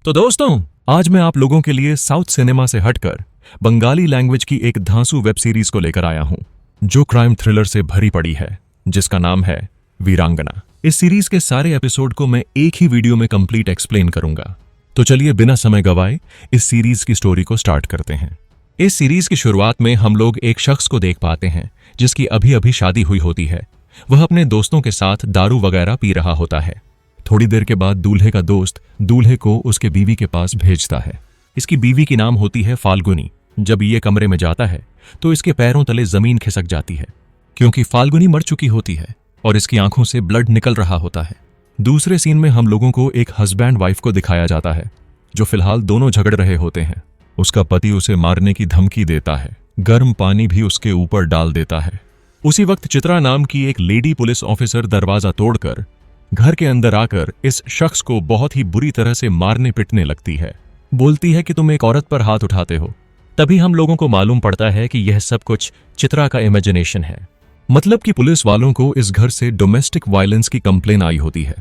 तो दोस्तों, आज मैं आप लोगों के लिए साउथ सिनेमा से हटकर बंगाली लैंग्वेज की एक धांसू वेब सीरीज को लेकर आया हूं, जो क्राइम थ्रिलर से भरी पड़ी है, जिसका नाम है वीरांगना। इस सीरीज के सारे एपिसोड को मैं एक ही वीडियो में कंप्लीट एक्सप्लेन करूंगा। तो चलिए बिना समय गवाए इस सीरीज की स्टोरी को स्टार्ट करते हैं। इस सीरीज की शुरुआत में हम लोग एक शख्स को देख पाते हैं जिसकी अभी अभी शादी हुई होती है। वह अपने दोस्तों के साथ दारू वगैरह पी रहा होता है। थोड़ी देर के बाद दूल्हे का दोस्त दूल्हे को उसके बीवी के पास भेजता है। इसकी बीवी की नाम होती है फाल्गुनी। जब ये कमरे में जाता है तो इसके पैरों तले जमीन खिसक जाती है, क्योंकि फाल्गुनी मर चुकी होती है और इसकी आंखों से ब्लड निकल रहा होता है। दूसरे सीन में हम लोगों को एक हस्बैंड वाइफ को दिखाया जाता है, जो फिलहाल दोनों झगड़ रहे होते हैं। उसका पति उसे मारने की धमकी देता है, गर्म पानी भी उसके ऊपर डाल देता है। उसी वक्त चित्रा नाम की एक लेडी पुलिस ऑफिसर दरवाजा तोड़कर घर के अंदर आकर इस शख्स को बहुत ही बुरी तरह से मारने पिटने लगती है। बोलती है कि तुम एक औरत पर हाथ उठाते हो। तभी हम लोगों को मालूम पड़ता है कि यह सब कुछ चित्रा का इमेजिनेशन है। मतलब कि पुलिस वालों को इस घर से डोमेस्टिक वायलेंस की कंप्लेन आई होती है।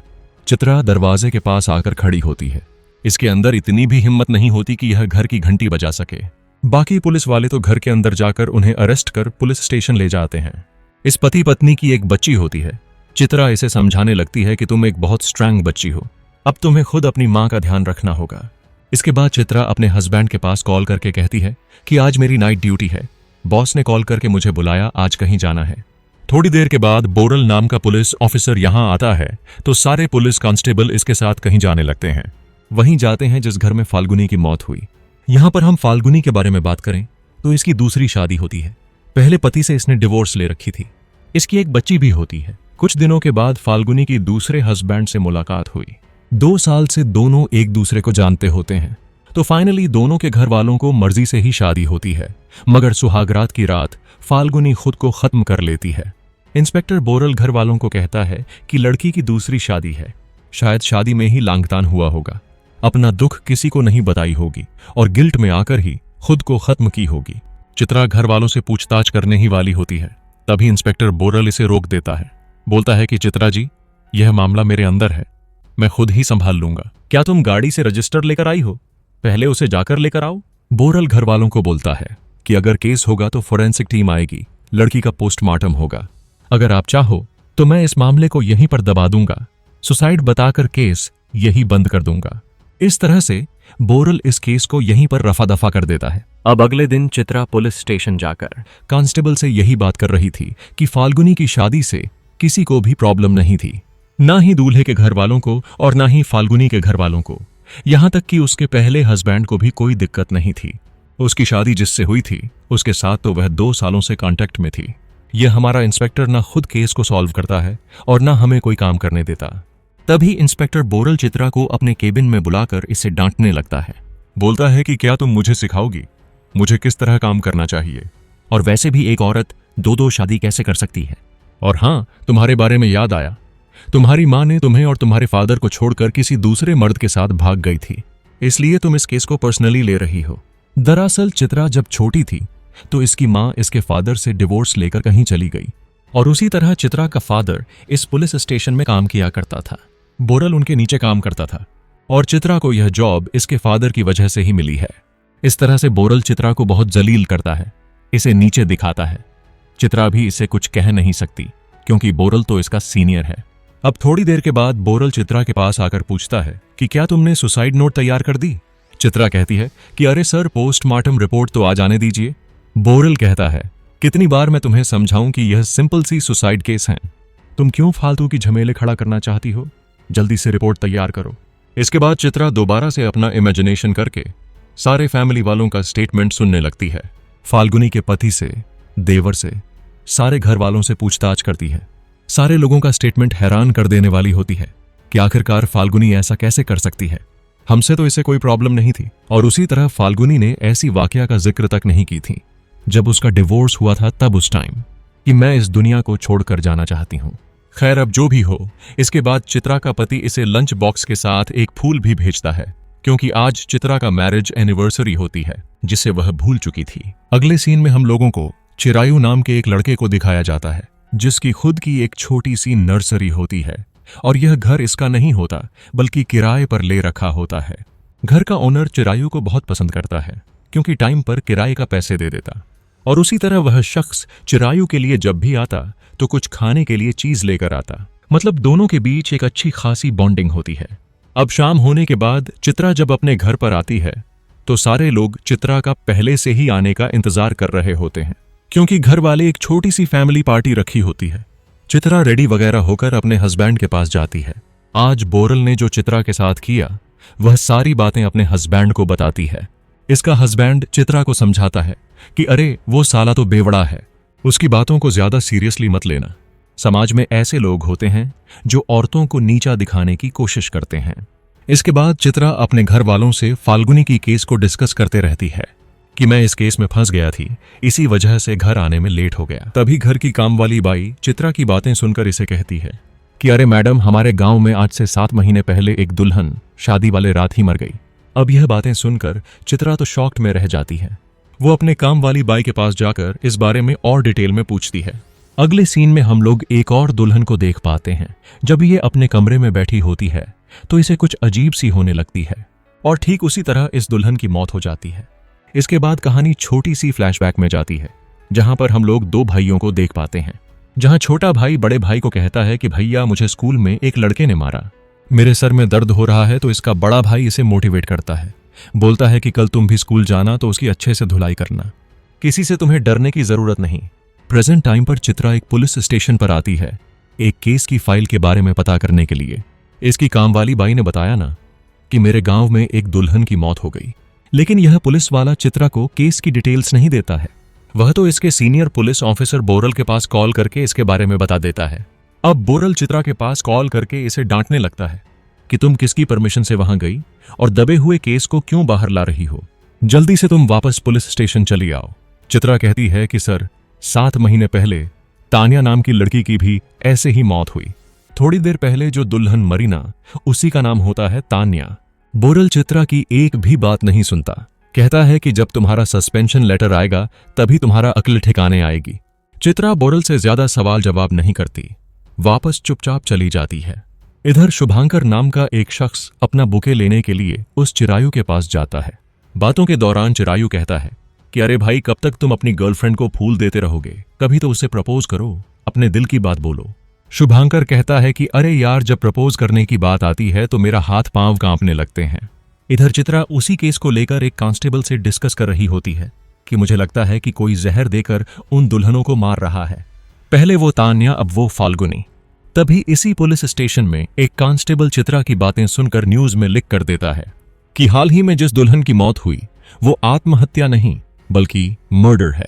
चित्रा दरवाजे के पास आकर खड़ी होती है। इसके अंदर इतनी भी हिम्मत नहीं होती कि यह घर की घंटी बजा सके। बाकी पुलिस वाले तो घर के अंदर जाकर उन्हें अरेस्ट कर पुलिस स्टेशन ले जाते हैं। इस पति पत्नी की एक बच्ची होती है। चित्रा इसे समझाने लगती है कि तुम एक बहुत स्ट्रांग बच्ची हो, अब तुम्हें खुद अपनी मां का ध्यान रखना होगा। इसके बाद चित्रा अपने हस्बैंड के पास कॉल करके कहती है कि आज मेरी नाइट ड्यूटी है, बॉस ने कॉल करके मुझे बुलाया, आज कहीं जाना है। थोड़ी देर के बाद बोरल नाम का पुलिस ऑफिसर यहां आता है तो सारे पुलिस कांस्टेबल इसके साथ कहीं जाने लगते हैं। वहीं जाते हैं जिस घर में फाल्गुनी की मौत हुई। यहां पर हम फाल्गुनी के बारे में बात करें तो इसकी दूसरी शादी होती है। पहले पति से इसने डिवोर्स ले रखी थी। इसकी एक बच्ची भी होती है। कुछ दिनों के बाद फाल्गुनी की दूसरे हस्बैंड से मुलाकात हुई। 2 साल से दोनों एक दूसरे को जानते होते हैं। तो फाइनली दोनों के घर वालों को मर्जी से ही शादी होती है, मगर सुहागरात की रात फाल्गुनी खुद को खत्म कर लेती है। इंस्पेक्टर बोरल घर वालों को कहता है कि लड़की की दूसरी शादी है, शायद शादी में ही लांगतान हुआ होगा, अपना दुख किसी को नहीं बताई होगी और गिल्ट में आकर ही खुद को खत्म की होगी। चित्रा घर वालों से पूछताछ करने ही वाली होती है, तभी इंस्पेक्टर बोरल इसे रोक देता है। बोलता है कि चित्रा जी, यह मामला मेरे अंदर है, मैं खुद ही संभाल लूंगा। क्या तुम गाड़ी से रजिस्टर लेकर आई हो? पहले उसे जाकर लेकर आओ। बोरल घर वालों को बोलता है कि अगर केस होगा तो फोरेंसिक टीम आएगी, लड़की का पोस्टमार्टम होगा। अगर आप चाहो तो मैं इस मामले को यहीं पर दबा दूंगा, सुसाइड बताकर केस यही बंद कर दूंगा। इस तरह से बोरल इस केस को यहीं पर रफा दफा कर देता है। अब अगले दिन चित्रा पुलिस स्टेशन जाकर कांस्टेबल से यही बात कर रही थी कि फाल्गुनी की शादी से किसी को भी प्रॉब्लम नहीं थी, ना ही दूल्हे के घर वालों को और ना ही फाल्गुनी के घर वालों को। यहां तक कि उसके पहले हस्बैंड को भी कोई दिक्कत नहीं थी। उसकी शादी जिससे हुई थी उसके साथ तो वह 2 सालों से कांटेक्ट में थी। यह हमारा इंस्पेक्टर ना खुद केस को सॉल्व करता है और ना हमें कोई काम करने देता। तभी इंस्पेक्टर बोरल चित्रा को अपने केबिन में बुलाकर इसे डांटने लगता है। बोलता है कि क्या तुम मुझे सिखाओगी मुझे किस तरह काम करना चाहिए, और वैसे भी एक औरत 2 शादी कैसे कर सकती है। और हाँ, तुम्हारे बारे में याद आया, तुम्हारी माँ ने तुम्हें और तुम्हारे फादर को छोड़कर किसी दूसरे मर्द के साथ भाग गई थी, इसलिए तुम इस केस को पर्सनली ले रही हो। दरअसल चित्रा जब छोटी थी तो इसकी माँ इसके फादर से डिवोर्स लेकर कहीं चली गई, और उसी तरह चित्रा का फादर इस पुलिस स्टेशन में काम किया करता था। बोरल उनके नीचे काम करता था और चित्रा को यह जॉब इसके फादर की वजह से ही मिली है। इस तरह से बोरल चित्रा को बहुत जलील करता है, इसे नीचे दिखाता है। चित्रा भी इसे कुछ कह नहीं सकती क्योंकि बोरल तो इसका सीनियर है। अब थोड़ी देर के बाद बोरल चित्रा के पास आकर पूछता है कि क्या तुमने सुसाइड नोट तैयार कर दी? चित्रा कहती है कि अरे सर, पोस्टमार्टम रिपोर्ट तो आ जाने दीजिए। बोरल कहता है, कितनी बार मैं तुम्हें समझाऊं कि यह सिंपल सी सुसाइड केस है, तुम क्यों फालतू की झमेले खड़ा करना चाहती हो? जल्दी से रिपोर्ट तैयार करो। इसके बाद चित्रा दोबारा से अपना इमेजिनेशन करके सारे फैमिली वालों का स्टेटमेंट सुनने लगती है। फाल्गुनी के पति से, देवर से, सारे घर वालों से पूछताछ करती है। सारे लोगों का स्टेटमेंट हैरान कर देने वाली होती है कि आखिरकार फाल्गुनी ऐसा कैसे कर सकती है, हमसे तो इसे कोई प्रॉब्लम नहीं थी। और उसी तरह फाल्गुनी ने ऐसी वाकया का जिक्र तक नहीं की थी जब उसका डिवोर्स हुआ था, तब उस टाइम कि मैं इस दुनिया को छोड़कर जाना चाहती हूँ। खैर, अब जो भी हो, इसके बाद चित्रा का पति इसे लंच बॉक्स के साथ एक फूल भी भेजता है, क्योंकि आज चित्रा का मैरिज एनिवर्सरी होती है जिसे वह भूल चुकी थी। अगले सीन में हम लोगों को चिरायु नाम के एक लड़के को दिखाया जाता है जिसकी खुद की एक छोटी सी नर्सरी होती है, और यह घर इसका नहीं होता बल्कि किराए पर ले रखा होता है। घर का ओनर चिरायु को बहुत पसंद करता है क्योंकि टाइम पर किराए का पैसे दे देता, और उसी तरह वह शख्स चिरायु के लिए जब भी आता तो कुछ खाने के लिए चीज लेकर आता। मतलब दोनों के बीच एक अच्छी खासी बॉन्डिंग होती है। अब शाम होने के बाद चित्रा जब अपने घर पर आती है तो सारे लोग चित्रा का पहले से ही आने का इंतजार कर रहे होते हैं, क्योंकि घर वाले एक छोटी सी फैमिली पार्टी रखी होती है। चित्रा रेडी वगैरह होकर अपने हस्बैंड के पास जाती है। आज बोरल ने जो चित्रा के साथ किया वह सारी बातें अपने हस्बैंड को बताती है। इसका हस्बैंड चित्रा को समझाता है कि अरे वो साला तो बेवड़ा है, उसकी बातों को ज्यादा सीरियसली मत लेना। समाज में ऐसे लोग होते हैं जो औरतों को नीचा दिखाने की कोशिश करते हैं। इसके बाद चित्रा अपने घर वालों से फाल्गुनी की केस को डिस्कस करते रहती है कि मैं इस केस में फंस गया थी, इसी वजह से घर आने में लेट हो गया। तभी घर की काम वाली बाई चित्रा की बातें सुनकर इसे कहती है कि अरे मैडम, हमारे गांव में आज से 7 महीने पहले एक दुल्हन शादी वाले रात ही मर गई। अब यह बातें सुनकर चित्रा तो शॉक्ड में रह जाती है। वो अपने काम वाली बाई के पास जाकर इस बारे में और डिटेल में पूछती है। अगले सीन में हम लोग एक और दुल्हन को देख पाते हैं। जब ये अपने कमरे में बैठी होती है तो इसे कुछ अजीब सी होने लगती है, और ठीक उसी तरह इस दुल्हन की मौत हो जाती है। इसके बाद कहानी छोटी सी फ्लैशबैक में जाती है, जहां पर हम लोग 2 भाइयों को देख पाते हैं। जहां छोटा भाई बड़े भाई को कहता है कि भैया, मुझे स्कूल में एक लड़के ने मारा, मेरे सर में दर्द हो रहा है। तो इसका बड़ा भाई इसे मोटिवेट करता है, बोलता है कि कल तुम भी स्कूल जाना तो उसकी अच्छे से धुलाई करना, किसी से तुम्हें डरने की जरूरत नहीं। प्रेजेंट टाइम पर चित्रा एक पुलिस स्टेशन पर आती है एक केस की फाइल के बारे में पता करने के लिए। इसकी काम वाली बाई ने बताया ना कि मेरे गांव में एक दुल्हन की मौत हो गई, लेकिन यह पुलिस वाला चित्रा को केस की डिटेल्स नहीं देता है। वह तो इसके सीनियर पुलिस ऑफिसर बोरल के पास कॉल करके इसके बारे में बता देता है। अब बोरल चित्रा के पास कॉल करके इसे डांटने लगता है कि तुम किसकी परमिशन से वहां गई और दबे हुए केस को क्यों बाहर ला रही हो, जल्दी से तुम वापस पुलिस स्टेशन चली आओ। चित्रा कहती है कि सर, 7 महीने पहले तान्या नाम की लड़की की भी ऐसे ही मौत हुई। थोड़ी देर पहले जो दुल्हन मरी ना, उसी का नाम होता है तान्या। बोरल चित्रा की एक भी बात नहीं सुनता, कहता है कि जब तुम्हारा सस्पेंशन लेटर आएगा तभी तुम्हारा अक्ल ठिकाने आएगी। चित्रा बोरल से ज्यादा सवाल जवाब नहीं करती, वापस चुपचाप चली जाती है। इधर शुभांकर नाम का एक शख्स अपना बुके लेने के लिए उस चिरायु के पास जाता है। बातों के दौरान चिरायु कहता है कि अरे भाई, कब तक तुम अपनी गर्लफ्रेंड को फूल देते रहोगे, कभी तो उसे प्रपोज करो, अपने दिल की बात बोलो। शुभांकर कहता है कि अरे यार, जब प्रपोज करने की बात आती है तो मेरा हाथ पांव कांपने लगते हैं। इधर चित्रा उसी केस को लेकर एक कांस्टेबल से डिस्कस कर रही होती है कि मुझे लगता है कि कोई जहर देकर उन दुल्हनों को मार रहा है, पहले वो तान्या, अब वो फाल्गुनी। तभी इसी पुलिस स्टेशन में एक कांस्टेबल चित्रा की बातें सुनकर न्यूज में लिख कर देता है कि हाल ही में जिस दुल्हन की मौत हुई वो आत्महत्या नहीं बल्कि मर्डर है।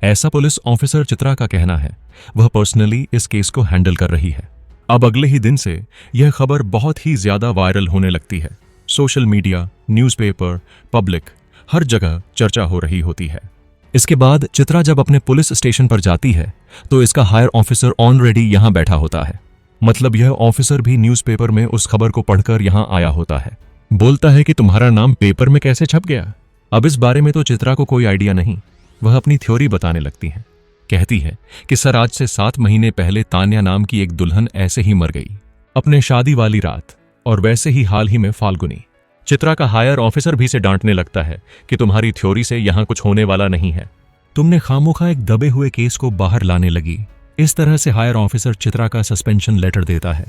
ऐसा पुलिस ऑफिसर चित्रा का कहना है। वह पर्सनली इस केस को हैंडल कर रही है। अब अगले ही दिन से यह खबर बहुत ही ज्यादा वायरल होने लगती है। सोशल मीडिया, न्यूज़पेपर, पब्लिक, हर जगह चर्चा हो रही होती है। इसके बाद चित्रा जब अपने पुलिस स्टेशन पर जाती है तो इसका हायर ऑफिसर ऑलरेडी यहां बैठा होता है। मतलब यह ऑफिसर भी न्यूज़पेपर में उस खबर को पढ़कर यहां आया होता है। बोलता है कि तुम्हारा नाम पेपर में कैसे छप गया। अब इस बारे में तो चित्रा को कोई आइडिया नहीं। वह अपनी थ्योरी बताने लगती है। कहती है कि सर, आज से 7 महीने पहले तान्या नाम की एक दुल्हन ऐसे ही मर गई, अपने शादी वाली रात, और वैसे ही हाल ही में फाल्गुनी। चित्रा का हायर ऑफिसर भी से डांटने लगता है कि तुम्हारी थ्योरी से यहां कुछ होने वाला नहीं है, तुमने खामोखा एक दबे हुए केस को बाहर लाने लगी। इस तरह से हायर ऑफिसर चित्रा का सस्पेंशन लेटर देता है,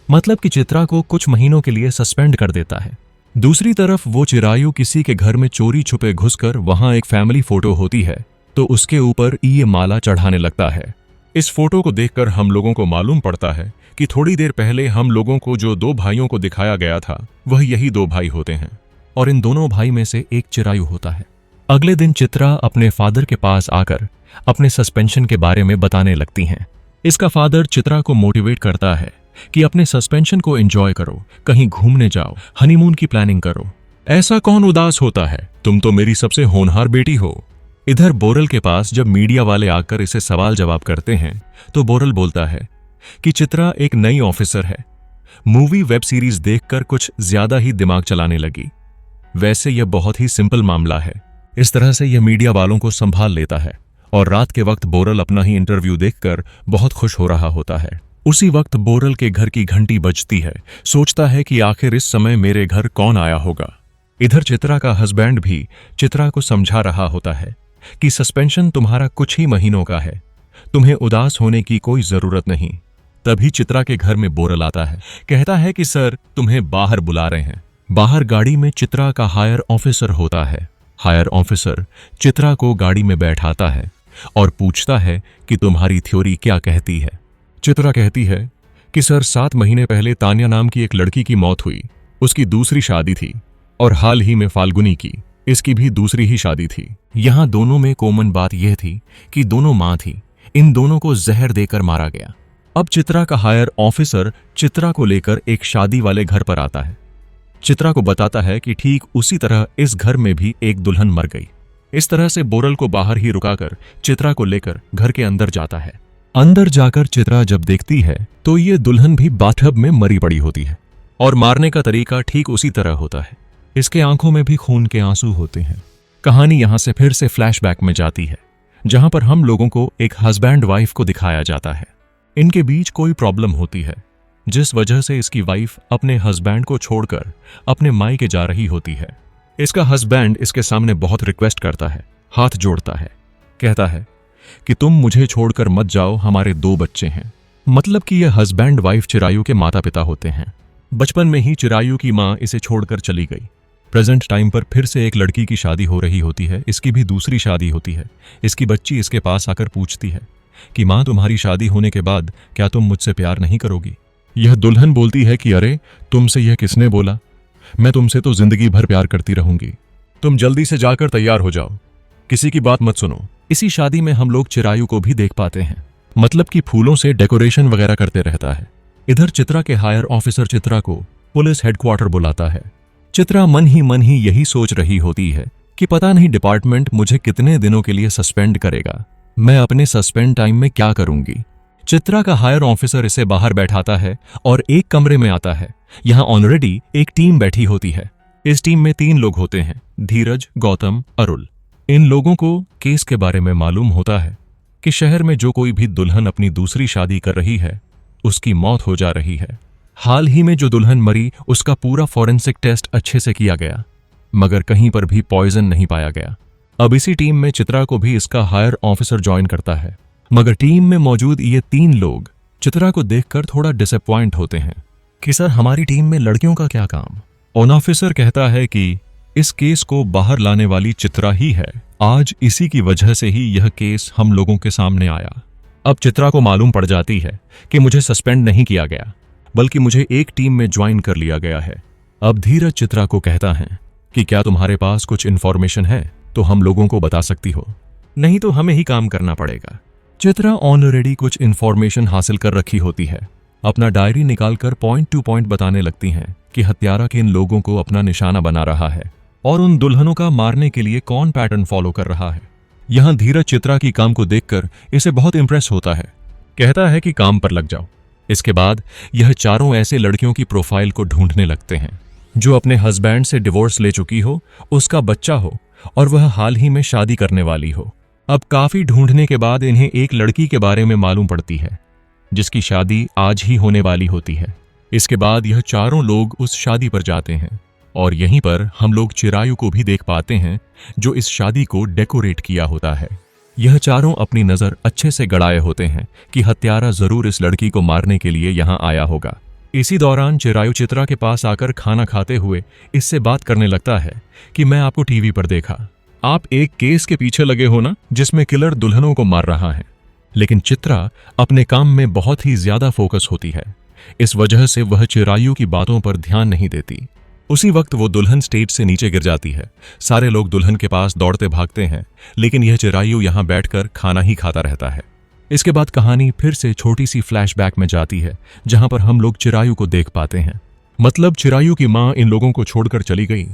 मतलब कि चित्रा को कुछ महीनों के लिए सस्पेंड कर देता है। दूसरी तरफ वो चिरायु किसी के घर में चोरी छुपे घुसकर वहां एक फैमिली फोटो होती है तो उसके ऊपर ये माला चढ़ाने लगता है। इस फोटो को देखकर हम लोगों को मालूम पड़ता है कि थोड़ी देर पहले हम लोगों को जो 2 भाइयों को दिखाया गया था वह यही 2 भाई होते हैं, और इन दोनों भाई में से एक चिरायु होता है। अगले दिन चित्रा अपने फादर के पास आकर अपने सस्पेंशन के बारे में बताने लगती हैं। इसका फादर चित्रा को मोटिवेट करता है कि अपने सस्पेंशन को एंजॉय करो, कहीं घूमने जाओ, हनीमून की प्लानिंग करो। ऐसा कौन उदास होता है, तुम तो मेरी सबसे होनहार बेटी हो। इधर बोरल के पास जब मीडिया वाले आकर इसे सवाल जवाब करते हैं तो बोरल बोलता है कि चित्रा एक नई ऑफिसर है, मूवी वेब सीरीज देखकर कुछ ज्यादा ही दिमाग चलाने लगी। वैसे यह बहुत ही सिंपल मामला है। इस तरह से यह मीडिया वालों को संभाल लेता है, और रात के वक्त बोरल अपना ही इंटरव्यू देखकर बहुत खुश हो रहा होता है। उसी वक्त बोरल के घर की घंटी बजती है। सोचता है कि आखिर इस समय मेरे घर कौन आया होगा। इधर चित्रा का हस्बैंड भी चित्रा को समझा रहा होता है कि सस्पेंशन तुम्हारा कुछ ही महीनों का है, तुम्हें उदास होने की कोई जरूरत नहीं। तभी चित्रा के घर में बोरल आता है, कहता है कि सर तुम्हें बाहर बुला रहे हैं। बाहर गाड़ी में चित्रा का हायर ऑफिसर होता है। हायर ऑफिसर चित्रा को गाड़ी में बैठाता है और पूछता है कि तुम्हारी थ्योरी क्या कहती है। चित्रा कहती है कि सर 7 महीने पहले तान्या नाम की एक लड़की की मौत हुई, उसकी दूसरी शादी थी, और हाल ही में फाल्गुनी की, इसकी भी दूसरी ही शादी थी। यहां दोनों में कॉमन बात यह थी कि दोनों मां थी, इन दोनों को जहर देकर मारा गया। अब चित्रा का हायर ऑफिसर चित्रा को लेकर एक शादी वाले घर पर आता है। चित्रा को बताता है कि ठीक उसी तरह इस घर में भी एक दुल्हन मर गई। इस तरह से बोरल को बाहर ही रुकाकर चित्रा को लेकर घर के अंदर जाता है। अंदर जाकर चित्रा जब देखती है तो ये दुल्हन भी बाथटब में मरी पड़ी होती है और मारने का तरीका ठीक उसी तरह होता है। इसके आंखों में भी खून के आंसू होते हैं। कहानी यहां से फिर से फ्लैशबैक में जाती है, जहां पर हम लोगों को एक हस्बैंड वाइफ को दिखाया जाता है। इनके बीच कोई प्रॉब्लम होती है, जिस वजह से इसकी वाइफ अपने हस्बैंड को छोड़कर अपने मायके जा रही होती है। इसका हस्बैंड इसके सामने बहुत रिक्वेस्ट करता है, हाथ जोड़ता है, कहता है कि तुम मुझे छोड़कर मत जाओ, हमारे 2 बच्चे हैं। मतलब कि यह हस्बैंड वाइफ चिरायु के माता पिता होते हैं। बचपन में ही चिरायु की मां इसे छोड़कर चली गई। प्रेजेंट टाइम पर फिर से एक लड़की की शादी हो रही होती है, इसकी भी दूसरी शादी होती है। इसकी बच्ची इसके पास आकर पूछती है कि मां तुम्हारी शादी होने के बाद क्या तुम मुझसे प्यार नहीं करोगी? यह दुल्हन बोलती है कि अरे तुमसे यह किसने बोला, मैं तुमसे तो जिंदगी भर प्यार करती रहूंगी, तुम जल्दी से जाकर तैयार हो जाओ, किसी की बात मत सुनो। इसी शादी में हम लोग चिरायु को भी देख पाते हैं, मतलब कि फूलों से डेकोरेशन वगैरह करते रहता है। इधर चित्रा के हायर ऑफिसर चित्रा को पुलिस हेडक्वार्टर बुलाता है। चित्रा मन ही यही सोच रही होती है कि पता नहीं डिपार्टमेंट मुझे कितने दिनों के लिए सस्पेंड करेगा, मैं अपने सस्पेंड टाइम में क्या करूंगी। चित्रा का हायर ऑफिसर इसे बाहर बैठाता है और एक कमरे में आता है। यहां ऑलरेडी एक टीम बैठी होती है। इस टीम में 3 लोग होते हैं, धीरज, गौतम, अरुल। इन लोगों को केस के बारे में मालूम होता है कि शहर में जो कोई भी दुल्हन अपनी दूसरी शादी कर रही है उसकी मौत हो जा रही है। हाल ही में जो दुल्हन मरी उसका पूरा फॉरेंसिक टेस्ट अच्छे से किया गया, मगर कहीं पर भी पॉइजन नहीं पाया गया। अब इसी टीम में चित्रा को भी इसका हायर ऑफिसर ज्वाइन करता है, मगर टीम में मौजूद ये 3 लोग चित्रा को देखकर थोड़ा डिसअपॉइंट होते हैं कि सर हमारी टीम में लड़कियों का क्या काम। ऑन ऑफिसर कहता है कि इस केस को बाहर लाने वाली चित्रा ही है, आज इसी की वजह से ही यह केस हम लोगों के सामने आया। अब चित्रा को मालूम पड़ जाती है कि मुझे सस्पेंड नहीं किया गया, बल्कि मुझे एक टीम में ज्वाइन कर लिया गया है। अब धीरज चित्रा को कहता है कि क्या तुम्हारे पास कुछ इन्फॉर्मेशन है तो हम लोगों को बता सकती हो, नहीं तो हमें ही काम करना पड़ेगा। चित्रा ऑलरेडी कुछ इन्फॉर्मेशन हासिल कर रखी होती है। अपना डायरी निकालकर पॉइंट टू पॉइंट बताने लगती हैं कि हत्यारा किन लोगों को अपना निशाना बना रहा है और उन दुल्हनों का मारने के लिए कौन पैटर्न फॉलो कर रहा है। यहां धीरज चित्रा की काम को देखकर इसे बहुत इंप्रेस होता है, कहता है कि काम पर लग जाओ। इसके बाद यह चारों ऐसे लड़कियों की प्रोफाइल को ढूंढने लगते हैं जो अपने हस्बैंड से डिवोर्स ले चुकी हो, उसका बच्चा हो और वह हाल ही में शादी करने वाली हो। अब काफी ढूंढने के बाद इन्हें एक लड़की के बारे में मालूम पड़ती है जिसकी शादी आज ही होने वाली होती है। इसके बाद यह चारों लोग उस शादी पर जाते हैं और यहीं पर हम लोग चिरायु को भी देख पाते हैं जो इस शादी को डेकोरेट किया होता है। यह चारों अपनी नजर अच्छे से गड़ाए होते हैं कि हत्यारा जरूर इस लड़की को मारने के लिए यहां आया होगा। इसी दौरान चिरायु चित्रा के पास आकर खाना खाते हुए इससे बात करने लगता है कि मैं आपको टीवी पर देखा, आप एक केस के पीछे लगे हो ना जिसमें किलर दुल्हनों को मार रहा है। लेकिन चित्रा अपने काम में बहुत ही ज्यादा फोकस होती है, इस वजह से वह चिरायु की बातों पर ध्यान नहीं देती। उसी वक्त वो दुल्हन स्टेज से नीचे गिर जाती है। सारे लोग दुल्हन के पास दौड़ते भागते हैं, लेकिन यह चिरायु यहां बैठकर खाना ही खाता रहता है। इसके बाद कहानी फिर से छोटी सी फ्लैशबैक में जाती है, जहां पर हम लोग चिरायु को देख पाते हैं। मतलब चिरायु की मां इन लोगों को छोड़कर चली गई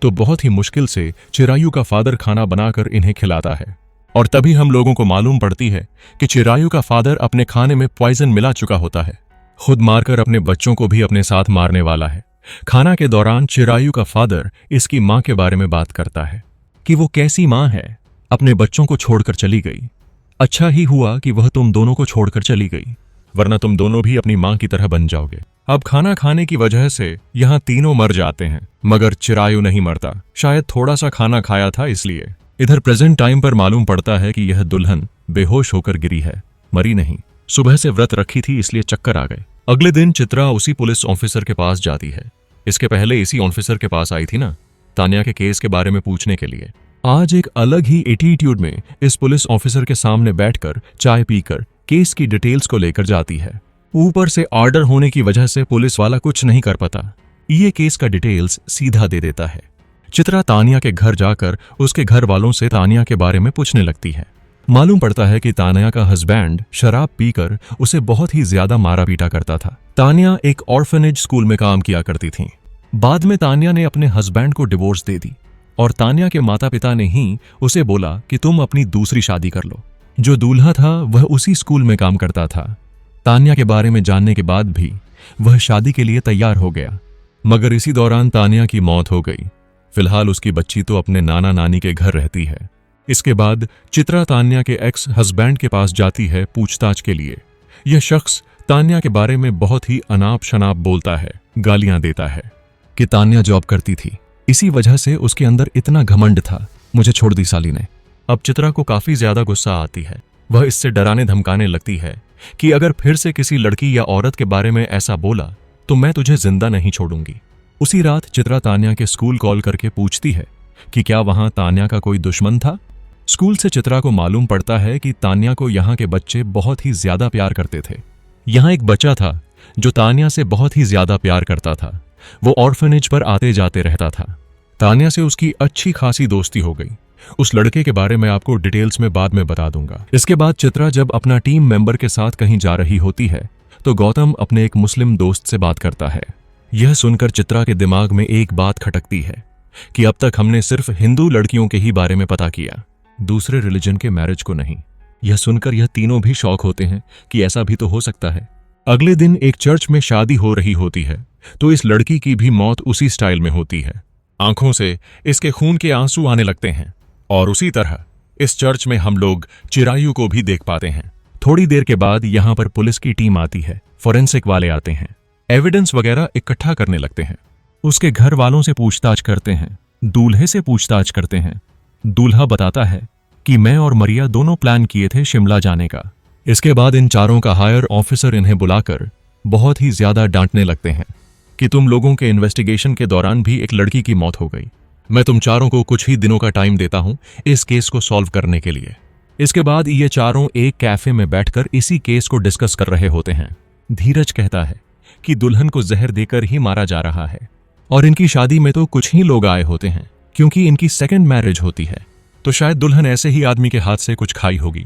तो बहुत ही मुश्किल से चिरायु का फादर खाना बनाकर इन्हें खिलाता है, और तभी हम लोगों को मालूम पड़ती है कि चिरायु का फादर अपने खाने में पॉइजन मिला चुका होता है, खुद मारकर अपने बच्चों को भी अपने साथ मारने वाला है। खाना के दौरान चिरायु का फादर इसकी मां के बारे में बात करता है कि वो कैसी मां है, अपने बच्चों को छोड़कर चली गई। अच्छा ही हुआ कि वह तुम दोनों को छोड़कर चली गई, वरना तुम दोनों भी अपनी मां की तरह बन जाओगे। अब खाना खाने की वजह से यहां तीनों मर जाते हैं, मगर चिरायु नहीं मरता, शायद थोड़ा सा खाना खाया था इसलिए। इधर प्रेजेंट टाइम पर मालूम पड़ता है कि यह दुल्हन बेहोश होकर गिरी है, मरी नहीं। सुबह से व्रत रखी थी इसलिए चक्कर आ गए। अगले दिन चित्रा उसी पुलिस ऑफिसर के पास जाती है। इसके पहले इसी ऑफिसर के पास आई थी ना, तान्या के केस के बारे में पूछने के लिए। आज एक अलग ही एटीट्यूड में इस पुलिस ऑफिसर के सामने बैठकर चाय पीकर केस की डिटेल्स को लेकर जाती है। ऊपर से ऑर्डर होने की वजह से पुलिस वाला कुछ नहीं कर पाता, ये केस का डिटेल्स सीधा दे देता है। चित्रा तान्या के घर जाकर उसके घर वालों से तान्या के बारे में पूछने लगती है। मालूम पड़ता है कि तान्या का हस्बैंड शराब पीकर उसे बहुत ही ज्यादा मारा पीटा करता था। तान्या एक ऑर्फनेज स्कूल में काम किया करती थी। बाद में तान्या ने अपने हस्बैंड को डिवोर्स दे दी और तान्या के माता पिता ने ही उसे बोला कि तुम अपनी दूसरी शादी कर लो। जो दूल्हा था वह उसी स्कूल में काम करता था। तान्या के बारे में जानने के बाद भी वह शादी के लिए तैयार हो गया, मगर इसी दौरान तान्या की मौत हो गई। फिलहाल उसकी बच्ची तो अपने नाना नानी के घर रहती है। इसके बाद चित्रा तान्या के एक्स हस्बैंड के पास जाती है पूछताछ के लिए। यह शख्स तान्या के बारे में बहुत ही अनाप शनाप बोलता है, गालियां देता है कि तान्या जॉब करती थी, इसी वजह से उसके अंदर इतना घमंड था, मुझे छोड़ दी साली ने। अब चित्रा को काफी ज्यादा गुस्सा आती है। वह इससे डराने धमकाने लगती है कि अगर फिर से किसी लड़की या औरत के बारे में ऐसा बोला तो मैं तुझे जिंदा नहीं छोड़ूंगी। उसी रात चित्रा तान्या के स्कूल कॉल करके पूछती है कि क्या वहां तान्या का कोई दुश्मन था। स्कूल से चित्रा को मालूम पड़ता है कि तान्या को यहाँ के बच्चे बहुत ही ज्यादा प्यार करते थे। यहाँ एक बच्चा था जो तान्या से बहुत ही ज्यादा प्यार करता था। वो ऑर्फनेज पर आते जाते रहता था। तान्या से उसकी अच्छी खासी दोस्ती हो गई। उस लड़के के बारे में आपको डिटेल्स में बाद में बता दूंगा। इसके बाद चित्रा जब अपना टीम मेंबर के साथ कहीं जा रही होती है तो गौतम अपने एक मुस्लिम दोस्त से बात करता है। यह सुनकर चित्रा के दिमाग में एक बात खटकती है कि अब तक हमने सिर्फ हिंदू लड़कियों के ही बारे में पता किया, दूसरे रिलीजन के मैरिज को नहीं। यह सुनकर यह तीनों भी शॉक होते हैं कि ऐसा भी तो हो सकता है। अगले दिन एक चर्च में शादी हो रही होती है तो इस लड़की की भी मौत उसी स्टाइल में होती है। आंखों से इसके खून के आंसू आने लगते हैं और उसी तरह इस चर्च में हम लोग चिरायु को भी देख पाते हैं। थोड़ी देर के बाद यहाँ पर पुलिस की टीम आती है, फोरेंसिक वाले आते हैं, एविडेंस वगैरह इकट्ठा करने लगते हैं। उसके घर वालों से पूछताछ करते हैं, दूल्हे से पूछताछ करते हैं। दूल्हा बताता है कि मैं और मरिया दोनों प्लान किए थे शिमला जाने का। इसके बाद इन चारों का हायर ऑफिसर इन्हें बुलाकर बहुत ही ज्यादा डांटने लगते हैं कि तुम लोगों के इन्वेस्टिगेशन के दौरान भी एक लड़की की मौत हो गई। मैं तुम चारों को कुछ ही दिनों का टाइम देता हूं इस केस को सॉल्व करने के लिए। इसके बाद ये चारों एक कैफे में बैठकर इसी केस को डिस्कस कर रहे होते हैं। धीरज कहता है कि दुल्हन को जहर देकर ही मारा जा रहा है और इनकी शादी में तो कुछ ही लोग आए होते हैं क्योंकि इनकी सेकंड मैरिज होती है, तो शायद दुल्हन ऐसे ही आदमी के हाथ से कुछ खाई होगी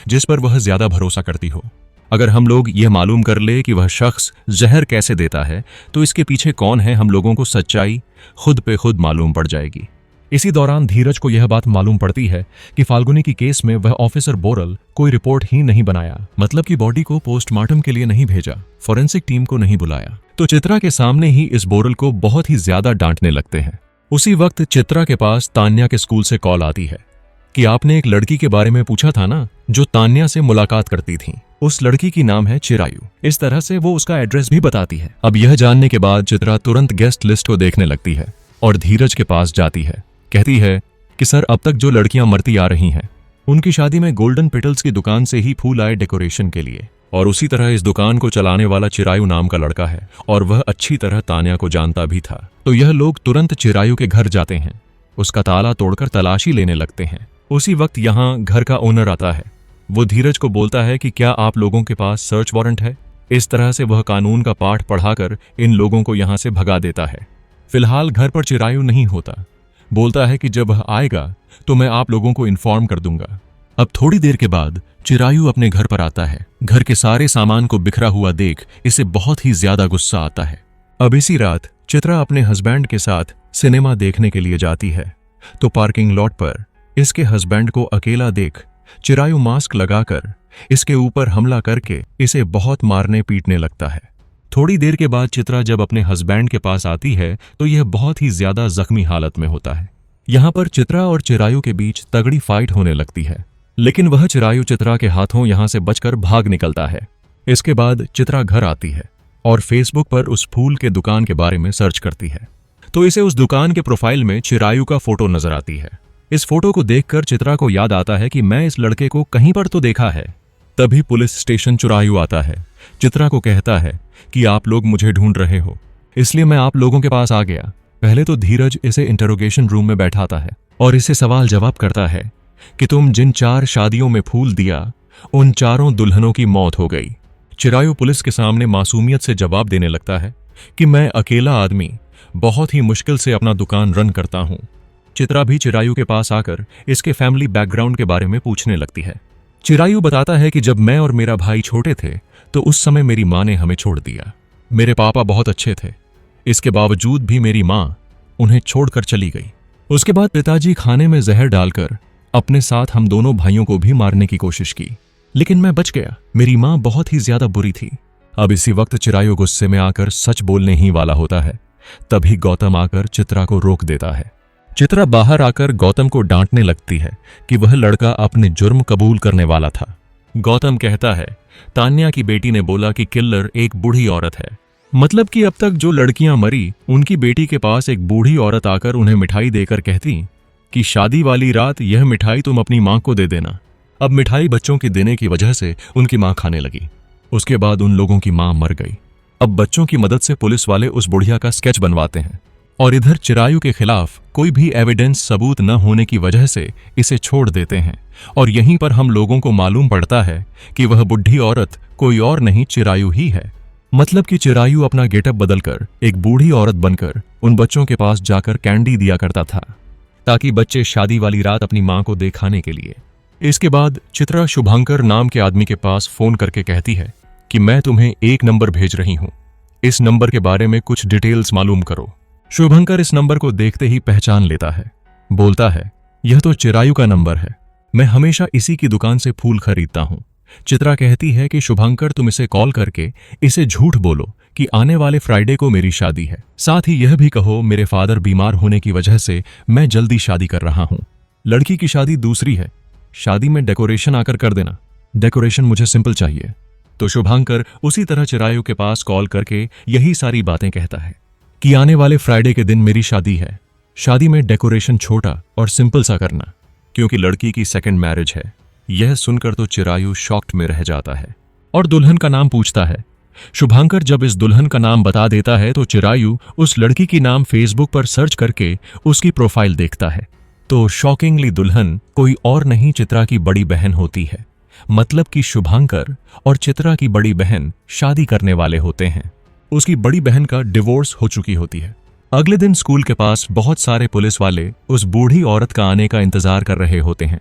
जिस पर वह ज्यादा भरोसा करती हो। अगर हम लोग यह मालूम कर ले कि वह शख्स जहर कैसे देता है तो इसके पीछे कौन है, हम लोगों को सच्चाई खुद पे खुद मालूम पड़ जाएगी। इसी दौरान धीरज को यह बात मालूम पड़ती है कि फाल्गुनी की केस में वह ऑफिसर बोरल कोई रिपोर्ट ही नहीं बनाया, मतलब कि बॉडी को पोस्टमार्टम के लिए नहीं भेजा, फोरेंसिक टीम को नहीं बुलाया। तो चित्रा के सामने ही इस बोरल को बहुत ही ज्यादा डांटने लगते हैं। उसी वक्त चित्रा के पास तान्या के स्कूल से कॉल आती है कि आपने एक लड़की के बारे में पूछा था ना जो तान्या से मुलाकात करती थी, उस लड़की की नाम है चिरायु। इस तरह से वो उसका एड्रेस भी बताती है। अब यह जानने के बाद चित्रा तुरंत गेस्ट लिस्ट को देखने लगती है और धीरज के पास जाती है। कहती है कि सर, अब तक जो लड़कियां मरती आ रही हैं उनकी शादी में गोल्डन पेटल्स की दुकान से ही फूल आए डेकोरेशन के लिए, और उसी तरह इस दुकान को चलाने वाला चिरायु नाम का लड़का है और वह अच्छी तरह तान्या को जानता भी था। तो यह लोग तुरंत चिरायु के घर जाते हैं, उसका ताला तोड़कर तलाशी लेने लगते हैं। उसी वक्त यहाँ घर का ओनर आता है। वो धीरज को बोलता है कि क्या आप लोगों के पास सर्च वारंट है। इस तरह से वह कानून का पाठ पढ़ाकर इन लोगों को यहाँ से भगा देता है। फिलहाल घर पर चिरायु नहीं होता। बोलता है कि जब वह आएगा तो मैं आप लोगों को इन्फॉर्म कर दूंगा। अब थोड़ी देर के बाद चिरायु अपने घर पर आता है। घर के सारे सामान को बिखरा हुआ देख इसे बहुत ही ज्यादा गुस्सा आता है। अब इसी रात चित्रा अपने हस्बैंड के साथ सिनेमा देखने के लिए जाती है तो पार्किंग लॉट पर इसके हस्बैंड को अकेला देख चिरायु मास्क लगाकर इसके ऊपर हमला करके इसे बहुत मारने पीटने लगता है। थोड़ी देर के बाद चित्रा जब अपने हस्बैंड के पास आती है तो यह बहुत ही ज्यादा जख्मी हालत में होता है। यहाँ पर चित्रा और चिरायु के बीच तगड़ी फाइट होने लगती है, लेकिन वह चिरायु चित्रा के हाथों यहाँ से बचकर भाग निकलता है। इसके बाद चित्रा घर आती है और फेसबुक पर उस फूल के दुकान के बारे में सर्च करती है तो इसे उस दुकान के प्रोफाइल में चिरायु का फोटो नजर आती है। इस फोटो को देखकर चित्रा को याद आता है कि मैं इस लड़के को कहीं पर तो देखा है। तभी पुलिस स्टेशन चिरायु आता है। चित्रा को कहता है कि आप लोग मुझे ढूंढ रहे हो, इसलिए मैं आप लोगों के पास आ गया। पहले तो धीरज इसे इंटरोगेशन रूम में बैठाता है और इसे सवाल जवाब करता है कि तुम जिन 4 शादियों में फूल दिया, उन चारों दुल्हनों की मौत हो गई। चिरायु पुलिस के सामने मासूमियत से जवाब देने लगता है कि मैं अकेला आदमी बहुत ही मुश्किल से अपना दुकान रन करता हूं। चित्रा भी चिरायु के पास आकर इसके फैमिली बैकग्राउंड के बारे में पूछने लगती है। चिरायु बताता है कि जब मैं और मेरा भाई छोटे थे तो उस समय मेरी मां ने हमें छोड़ दिया। मेरे पापा बहुत अच्छे थे, इसके बावजूद भी मेरी मां उन्हें छोड़कर चली गई। उसके बाद पिताजी खाने में जहर डालकर अपने साथ हम दोनों भाइयों को भी मारने की कोशिश की, लेकिन मैं बच गया। मेरी मां बहुत ही ज्यादा बुरी थी। अब इसी वक्त चिरायु गुस्से में आकर सच बोलने ही वाला होता है। तभी गौतम आकर चित्रा को रोक देता है। चित्रा बाहर आकर गौतम को डांटने लगती है कि वह लड़का अपने जुर्म कबूल करने वाला था। गौतम कहता है, तान्या की बेटी ने बोला कि किल्लर एक बूढ़ी औरत है। मतलब कि अब तक जो लड़कियां मरी, उनकी बेटी के पास एक बूढ़ी औरत आकर उन्हें मिठाई देकर कहती कि शादी वाली रात यह मिठाई तुम अपनी मां को दे देना। अब मिठाई बच्चों के देने की वजह से उनकी मां खाने लगी। उसके बाद उन लोगों की मां मर गई। अब बच्चों की मदद से पुलिस वाले उस बुढ़िया का स्केच बनवाते हैं और इधर चिरायु के खिलाफ कोई भी एविडेंस सबूत न होने की वजह से इसे छोड़ देते हैं। और यहीं पर हम लोगों को मालूम पड़ता है कि वह बुढ़ी औरत कोई और नहीं, चिरायु ही है। मतलब कि चिरायु अपना गेटअप बदलकर एक बूढ़ी औरत बनकर उन बच्चों के पास जाकर कैंडी दिया करता था, ताकि बच्चे शादी वाली रात अपनी मां को दिखाने के लिए। इसके बाद चित्रा शुभांकर नाम के आदमी के पास फोन करके कहती है कि मैं तुम्हें एक नंबर भेज रही हूं, इस नंबर के बारे में कुछ डिटेल्स मालूम करो। शुभंकर इस नंबर को देखते ही पहचान लेता है। बोलता है, यह तो चिरायु का नंबर है, मैं हमेशा इसी की दुकान से फूल खरीदता हूं। चित्रा कहती है कि शुभंकर तुम इसे कॉल करके इसे झूठ बोलो कि आने वाले फ्राइडे को मेरी शादी है। साथ ही यह भी कहो मेरे फादर बीमार होने की वजह से मैं जल्दी शादी कर रहा हूं। लड़की की शादी दूसरी है, शादी में डेकोरेशन आकर कर देना, डेकोरेशन मुझे सिंपल चाहिए। तो शुभांकर उसी तरह चिरायु के पास कॉल करके यही सारी बातें कहता है कि आने वाले फ्राइडे के दिन मेरी शादी है, शादी में डेकोरेशन छोटा और सिंपल सा करना, क्योंकि लड़की की सेकंड मैरिज है। यह सुनकर तो चिरायु शॉक्ड में रह जाता है और दुल्हन का नाम पूछता है। शुभांकर जब इस दुल्हन का नाम बता देता है तो चिरायु उस लड़की की नाम फेसबुक पर सर्च करके उसकी प्रोफाइल देखता है। तो शॉकिंगली दुल्हन कोई और नहीं, चित्रा की बड़ी बहन होती है। मतलब कि शुभांकर और चित्रा की बड़ी बहन शादी करने वाले होते हैं। उसकी बड़ी बहन का डिवोर्स हो चुकी होती है। अगले दिन स्कूल के पास बहुत सारे पुलिस वाले उस बूढ़ी औरत का आने का इंतजार कर रहे होते हैं।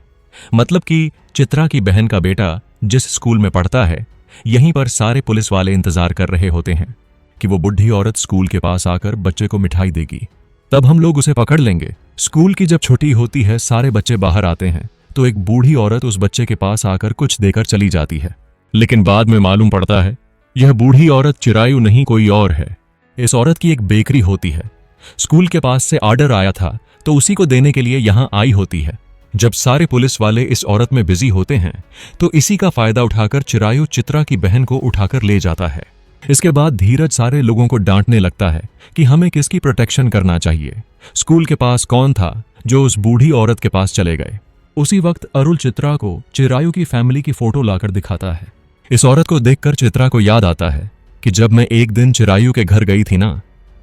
मतलब कि चित्रा की बहन का बेटा जिस स्कूल में पढ़ता है, यहीं पर सारे पुलिस वाले इंतजार कर रहे होते हैं कि वो बुढ़ी औरत स्कूल के पास आकर बच्चे को मिठाई देगी, तब हम लोग उसे पकड़ लेंगे। स्कूल की जब छुट्टी होती है, सारे बच्चे बाहर आते हैं तो एक बूढ़ी औरत उस बच्चे के पास आकर कुछ देकर चली जाती है। लेकिन बाद में मालूम पड़ता है यह बूढ़ी औरत चिरायु नहीं, कोई और है। इस औरत की एक बेकरी होती है, स्कूल के पास से ऑर्डर आया था तो उसी को देने के लिए यहां आई होती है। जब सारे पुलिस वाले इस औरत में बिजी होते हैं तो इसी का फायदा उठाकर चिरायु चित्रा की बहन को उठाकर ले जाता है। इसके बाद धीरज सारे लोगों को डांटने लगता है कि हमें किसकी प्रोटेक्शन करना चाहिए। स्कूल के पास कौन था जो उस बूढ़ी औरत के पास चले गए। उसी वक्त अरुल चित्रा को चिरायु की फैमिली की फोटो लाकर दिखाता है। इस औरत को देखकर चित्रा को याद आता है कि जब मैं एक दिन चिरायु के घर गई थी ना,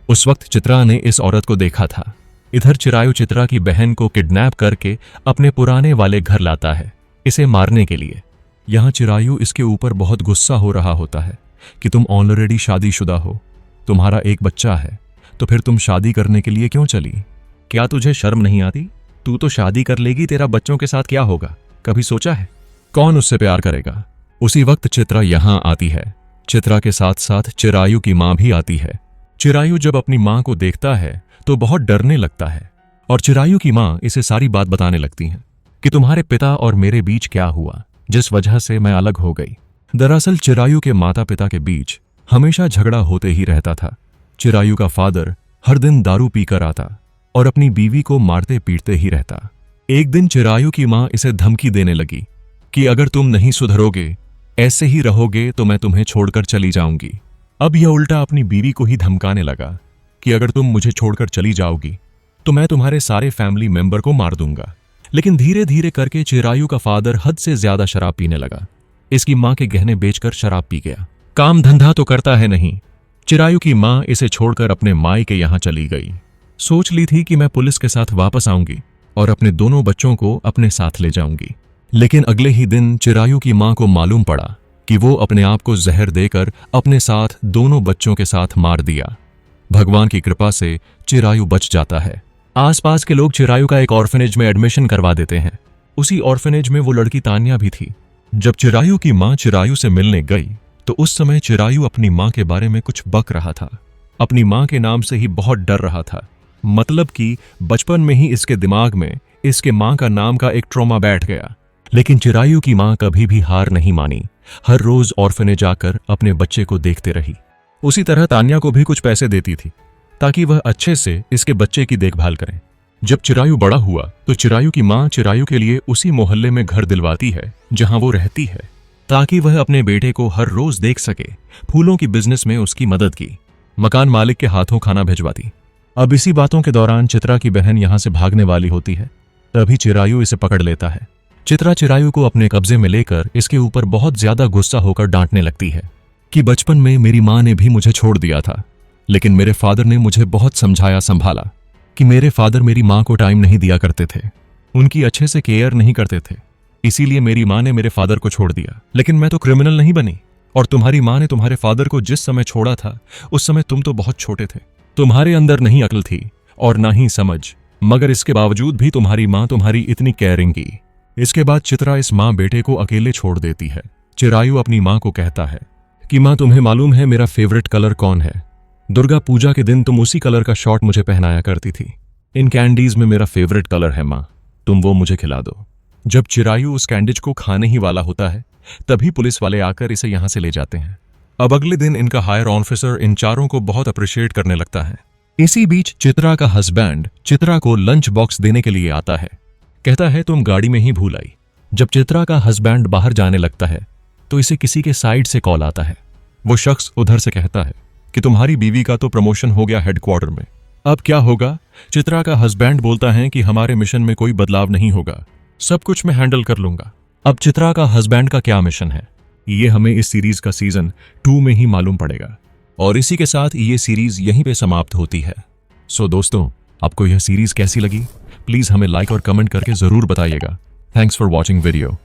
उस वक्त चित्रा ने इस औरत को देखा था। इधर चिरायु चित्रा की बहन को किडनैप करके अपने पुराने वाले घर लाता है इसे मारने के लिए। यहाँ चिरायु इसके ऊपर बहुत गुस्सा हो रहा होता है कि तुम ऑलरेडी शादीशुदा हो, तुम्हारा एक बच्चा है, तो फिर तुम शादी करने के लिए क्यों चली? क्या तुझे शर्म नहीं आती? तू तो शादी कर लेगी, तेरा बच्चों के साथ क्या होगा? कभी सोचा है? कौन उससे प्यार करेगा? उसी वक्त चित्रा यहाँ आती है। चित्रा के साथ साथ चिरायु की मां भी आती है। चिरायु जब अपनी मां को देखता है तो बहुत डरने लगता है और चिरायु की मां इसे सारी बात बताने लगती हैं कि तुम्हारे पिता और मेरे बीच क्या हुआ जिस वजह से मैं अलग हो गई। दरअसल चिरायु के माता पिता के बीच हमेशा झगड़ा होते ही रहता था। चिरायु का फादर हर दिन दारू पीकर आता और अपनी बीवी को मारते पीटते ही रहता। एक दिन चिरायु की मां इसे धमकी देने लगी कि अगर तुम नहीं सुधरोगे, ऐसे ही रहोगे, तो मैं तुम्हें छोड़कर चली जाऊंगी। अब यह उल्टा अपनी बीवी को ही धमकाने लगा कि अगर तुम मुझे छोड़कर चली जाओगी तो मैं तुम्हारे सारे फैमिली मेंबर को मार दूंगा। लेकिन धीरे धीरे करके चिरायु का फादर हद से ज्यादा शराब पीने लगा। इसकी मां के गहने बेचकर शराब पी गया। काम धंधा तो करता है नहीं। चिरायु की मां इसे छोड़कर अपने माई के यहां चली गई। सोच ली थी कि मैं पुलिस के साथ वापस आऊंगी और अपने दोनों बच्चों को अपने साथ ले जाऊंगी। लेकिन अगले ही दिन चिरायु की मां को मालूम पड़ा कि वो अपने आप को जहर देकर अपने साथ दोनों बच्चों के साथ मार दिया। भगवान की कृपा से चिरायु बच जाता है। आसपास के लोग चिरायु का एक ऑर्फनेज में एडमिशन करवा देते हैं। उसी ऑर्फनेज में वो लड़की तान्या भी थी। जब चिरायु की मां चिरायु से मिलने गई तो उस समय चिरायु अपनी मां के बारे में कुछ बक रहा था। अपनी मां के नाम से ही बहुत डर रहा था। मतलब कि बचपन में ही इसके दिमाग में इसके मां का नाम का एक ट्रॉमा बैठ गया। लेकिन चिरायु की मां कभी भी हार नहीं मानी। हर रोज ऑर्फनेज आकर अपने बच्चे को देखते रही। उसी तरह तान्या को भी कुछ पैसे देती थी ताकि वह अच्छे से इसके बच्चे की देखभाल करें। जब चिरायु बड़ा हुआ तो चिरायु की मां चिरायु के लिए उसी मोहल्ले में घर दिलवाती है जहां वो रहती है, ताकि वह अपने बेटे को हर रोज देख सके। फूलों की बिजनेस में उसकी मदद की। मकान मालिक के हाथों खाना भिजवाती। अब इसी बातों के दौरान चित्रा की बहन यहां से भागने वाली होती है। तभी चिरायु इसे पकड़ लेता है। चित्रा चिरायु को अपने कब्जे में लेकर इसके ऊपर बहुत ज्यादा गुस्सा होकर डांटने लगती है कि बचपन में मेरी मां ने भी मुझे छोड़ दिया था, लेकिन मेरे फादर ने मुझे बहुत समझाया संभाला कि मेरे फादर मेरी मां को टाइम नहीं दिया करते थे, उनकी अच्छे से केयर नहीं करते थे, इसीलिए मेरी मां ने मेरे फादर को छोड़ दिया। लेकिन मैं तो क्रिमिनल नहीं बनी, और तुम्हारी मां ने तुम्हारे फादर को जिस समय छोड़ा था उस समय तुम तो बहुत छोटे थे। तुम्हारे अंदर नहीं अक्ल थी और ना ही समझ, मगर इसके बावजूद भी तुम्हारी मां तुम्हारी इतनी केयरिंग की। इसके बाद चित्रा इस मां बेटे को अकेले छोड़ देती है। चिरायु अपनी मां को कहता है कि मां, तुम्हें मालूम है मेरा फेवरेट कलर कौन है? दुर्गा पूजा के दिन तुम उसी कलर का शॉर्ट मुझे पहनाया करती थी। इन कैंडीज में मेरा फेवरेट कलर है मां, तुम वो मुझे खिला दो। जब चिरायु उस कैंडीज को खाने ही वाला होता है तभी पुलिस वाले आकर इसे यहां से ले जाते हैं। अब अगले दिन इनका हायर ऑफिसर इन चारों को बहुत अप्रिशिएट करने लगता है। इसी बीच चित्रा का हस्बैंड चित्रा को लंच बॉक्स देने के लिए आता है। कहता है तुम गाड़ी में ही भूल आई। जब चित्रा का हस्बैंड बाहर जाने लगता है तो इसे किसी के साइड से कॉल आता है। वो शख्स उधर से कहता है कि तुम्हारी बीवी का तो प्रमोशन हो गया हेडक्वार्टर में, अब क्या होगा? चित्रा का हस्बैंड बोलता है कि हमारे मिशन में कोई बदलाव नहीं होगा, सब कुछ मैं हैंडल कर लूंगा। अब चित्रा का हस्बैंड का क्या मिशन है ये हमें इस सीरीज का सीजन 2 में ही मालूम पड़ेगा। और इसी के साथ ये सीरीज यहीं पे समाप्त होती है। सो दोस्तों, आपको यह सीरीज कैसी लगी प्लीज हमें लाइक और कमेंट करके जरूर बताइएगा। Thanks for watching video.